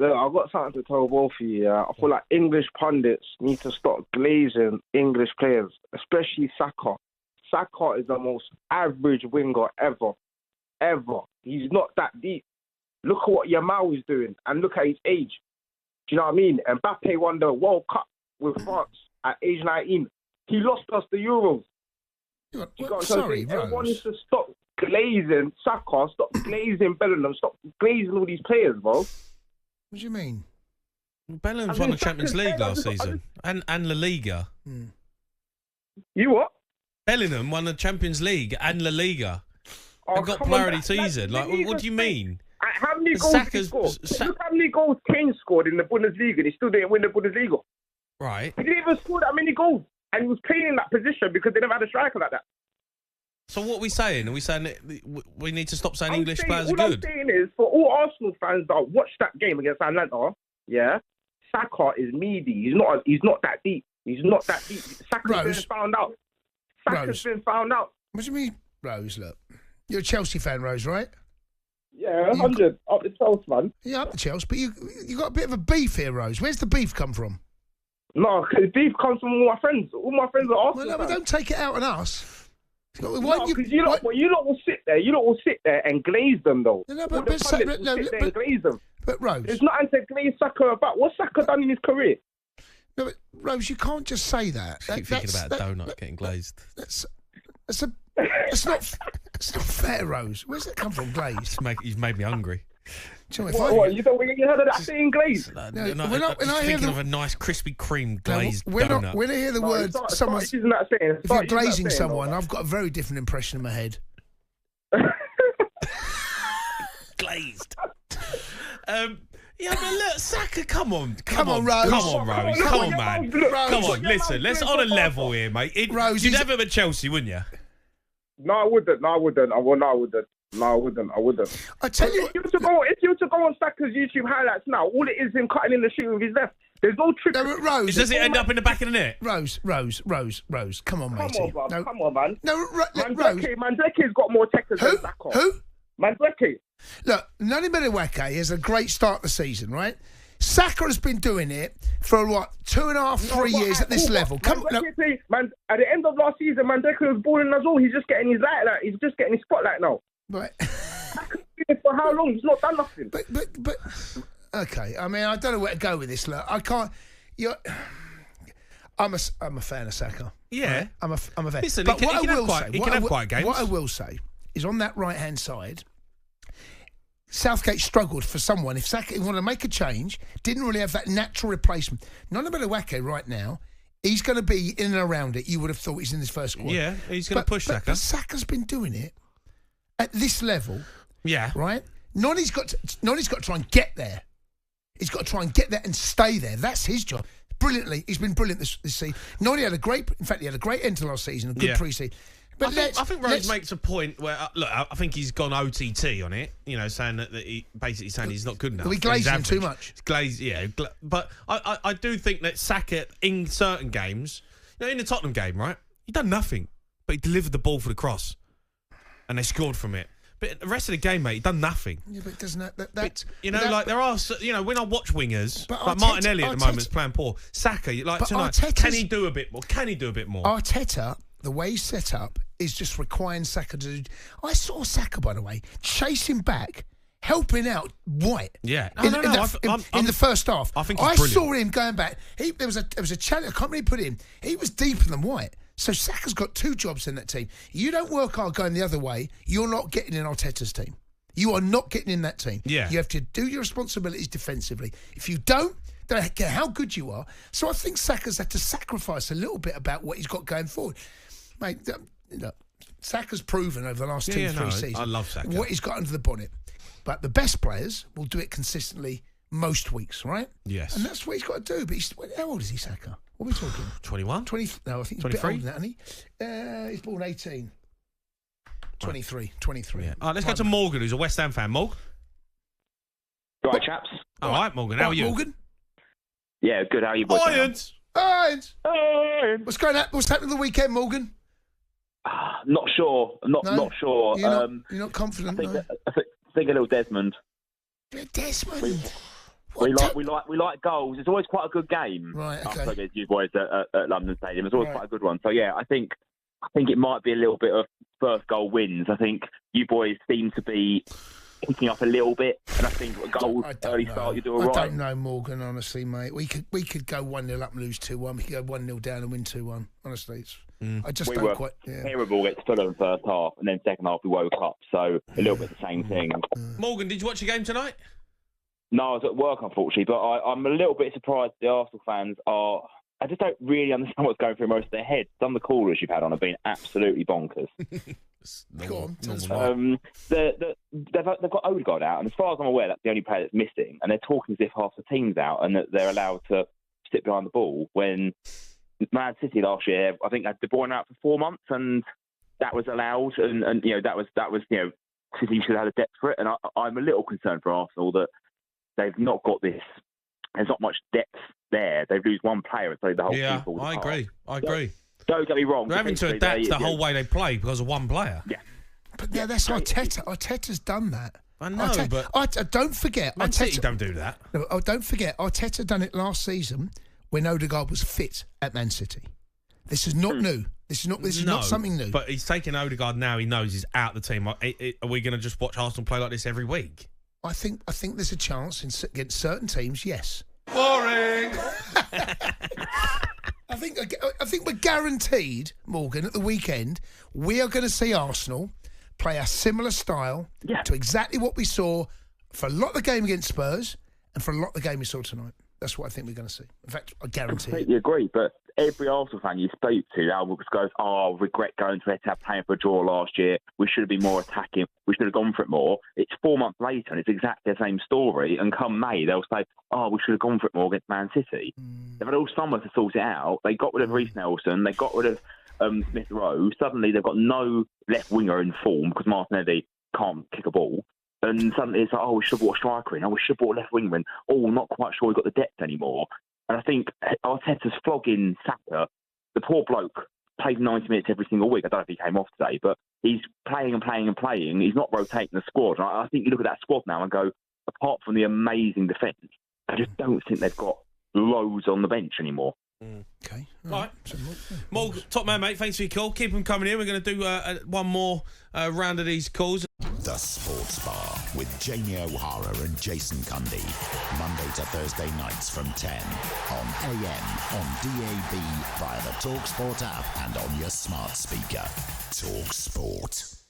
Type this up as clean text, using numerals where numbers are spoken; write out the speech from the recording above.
Look, I've got something to tell both of you. I feel like English pundits need to stop glazing English players, especially Saka. Saka is the most average winger ever. He's not that deep. Look at what Yamal is doing, and look at his age. Do you know what I mean? Mbappe won the World Cup with France at age 19. He lost us the Euros. Sorry, everyone needs to stop glazing Saka, stop glazing Bellingham, stop glazing all these players, bro. What do you mean? Bellingham's won the Champions League last season and La Liga. You what? Bellingham won the Champions League and La Liga. Oh, and got player of the season. Like, what do you mean? How many goals did he score? Look how many goals Kane scored in the Bundesliga and he still didn't win the Bundesliga. Right. He didn't even score that many goals. And he was playing in that position because they never had a striker like that. So what are we saying? Are we saying that we need to stop saying English players are good? All I'm saying is, for all Arsenal fans that watched that game against Atlanta, yeah, Saka is meaty. He's not that deep. He's not that deep. Saka's been found out. Saka's been found out. What do you mean, Rose? Look, you're a Chelsea fan, Rose, right? Yeah, 100 up the Chelsea, man. Yeah, up the Chelsea. But you got a bit of a beef here, Rose. Where's the beef come from? No, because beef comes from all my friends. All my friends are Arsenal fans. But don't take it out on us. Why you lot will sit there. You lot will sit there and glaze them, though. But glaze them. But Rose, there's nothing to glaze Saka about. What's Saka done in his career? No, but Rose, you can't just say that. I keep thinking about a donut getting glazed. That's not fair, Rose. Where's that come from, glazed? You've made me hungry. You heard of that saying glazed? I'm thinking of a nice Krispy Kreme glazed donut. When I hear the words, if you're glazing someone, I've got a very different impression in my head. Glazed. Yeah, but look, Saka, come on, Rose. Come on, man. Come on, listen, let's on a level here, mate. You'd have him at Chelsea, wouldn't you? No, I wouldn't. I wouldn't. I tell you, if you were to go on Saka's YouTube highlights now, all it is him cutting in the shoot with his left. There's no trick. No, Rose, does it end up in the back of the net? Rose. Come on, matey. Come on, man. No, Rose. Manzeki's got more techers than Saka. Who? Manzeki. Look, Nani Madueke has a great start to the season, right? Saka has been doing it for, 2.5, 3 years at this level. At the end of last season, Manzeki was balling as well. He's just getting his light. He's just getting his spotlight now. Right. For how long? He's not done nothing. But okay. I mean, I don't know where to go with this. Look, I can't. I'm a fan of Saka. Yeah, right? I'm a fan. Listen, he can have quiet games. What I will say is, on that right hand side, Southgate struggled for someone. If Saka wanted to make a change, didn't really have that natural replacement. None about Madueke right now. He's going to be in and around it. You would have thought he's in his first squad. Yeah, he's going to push Saka. But Saka's been doing it at this level. Yeah. Right? Noni's got to try and get there. He's got to try and get there and stay there. That's his job. Brilliantly. He's been brilliant this season. Noni had a great end to last season, a good pre-season. But I think Rose makes a point where, look, I think he's gone OTT on it, saying that he basically saying he's not good enough. We glaze him too much. It's glazed, yeah. But I do think that Saka, in certain games, in the Tottenham game, right, he done nothing, but he delivered the ball for the cross, and they scored from it. But the rest of the game, mate, he done nothing. Yeah, but doesn't that there are, when I watch wingers, like Martinelli at the moment is playing poor. Saka, tonight, can he do a bit more? Arteta, the way he's set up, is just requiring Saka to do. I saw Saka, by the way, chasing back, helping out White. Yeah, in the first half. I think he's brilliant. Saw him going back. There was a challenge. I can't really put it in. He was deeper than White. So Saka's got two jobs in that team. You don't work hard going the other way, you're not getting in Arteta's team. You are not getting in that team. Yeah. You have to do your responsibilities defensively. If you don't care how good you are. So I think Saka's had to sacrifice a little bit about what he's got going forward. Mate, Saka's proven over the last 2-3 seasons. I love Saka. What he's got under the bonnet. But the best players will do it consistently most weeks, right? Yes. And that's what he's got to do. But how old is he, Saka? What are we talking? 21? 20? No, I think he's 23? A bit older than that, isn't he? He's born 18. 23. Yeah. All right, let's go to Morgan, who's a West Ham fan. Morgan? Right, chaps. All right, Morgan. How are you? Morgan? Yeah, good. How are you boys? Irons. What's going on? What's happening the weekend, Morgan? Not sure. Not sure. You're not confident, I think a little Desmond. Desmond? We We like goals. It's always quite a good game. Right, okay. Against you boys at London Stadium. It's always quite a good one. So yeah, I think it might be a little bit of first goal wins. I think you boys seem to be picking up a little bit, and I think a goal early start, you do all right. I don't know, Morgan, honestly, mate. We could go 1-0 up and lose 2-1. We could go 1-0 down and win 2-1. Honestly, I just don't quite. Yeah. Terrible against Fulham first half, and then second half we woke up. So a little bit the same thing. Morgan, did you watch the game tonight? No, I was at work, unfortunately, but I'm a little bit surprised the Arsenal fans are. I just don't really understand what's going through most of their heads. Some of the callers you've had on have been absolutely bonkers. Go on, tell us they've got Odegaard out, and as far as I'm aware, that's the only player that's missing. And they're talking as if half the team's out and that they're allowed to sit behind the ball. When Man City last year, I think had De Bruyne out for 4 months, and that was allowed. And that was City should have had a depth for it. And I'm a little concerned for Arsenal that they've not got this. There's not much depth there. They lose one player and so the whole team falls apart. I agree. Don't get me wrong. They're having to adapt the whole way they play because of one player. Yeah. But that's Arteta. Arteta's done that. I know, but don't forget. Man City don't do that. No, don't forget. Arteta done it last season when Odegaard was fit at Man City. This is not new. This is not something new. But he's taking Odegaard now. He knows he's out the team. Are we going to just watch Arsenal play like this every week? I think there's a chance against certain teams. Yes. Boring. I think we're guaranteed, Morgan, at the weekend, we are going to see Arsenal play a similar style to exactly what we saw for a lot of the game against Spurs and for a lot of the game we saw tonight. That's what I think we're going to see. In fact, I guarantee it. I completely agree, but every Arsenal fan you spoke to now goes, regret going to Etihad playing for a draw last year. We should have been more attacking. We should have gone for it more. It's 4 months later and it's exactly the same story. And come May, they'll say, we should have gone for it more against Man City. They've had all summer to sort it out. They got rid of Reece Nelson. They got rid of Smith Rowe. Suddenly they've got no left winger in form because Martinelli can't kick a ball. And suddenly it's like, we should have brought a striker in. We should have brought a left wingman. We're not quite sure we've got the depth anymore. And I think Arteta's flogging Saka. The poor bloke plays 90 minutes every single week. I don't know if he came off today, but he's playing and playing and playing. He's not rotating the squad. And I think you look at that squad now and go, apart from the amazing defence, I just don't think they've got loads on the bench anymore. Okay. All right. Morgan, top man, mate. Thanks for your call. Keep them coming in. We're going to do one more round of these calls. The Sports Bar with Jamie O'Hara and Jason Cundy. Monday to Thursday nights from 10 on AM, on DAB, via the talkSPORT app and on your smart speaker. talkSPORT.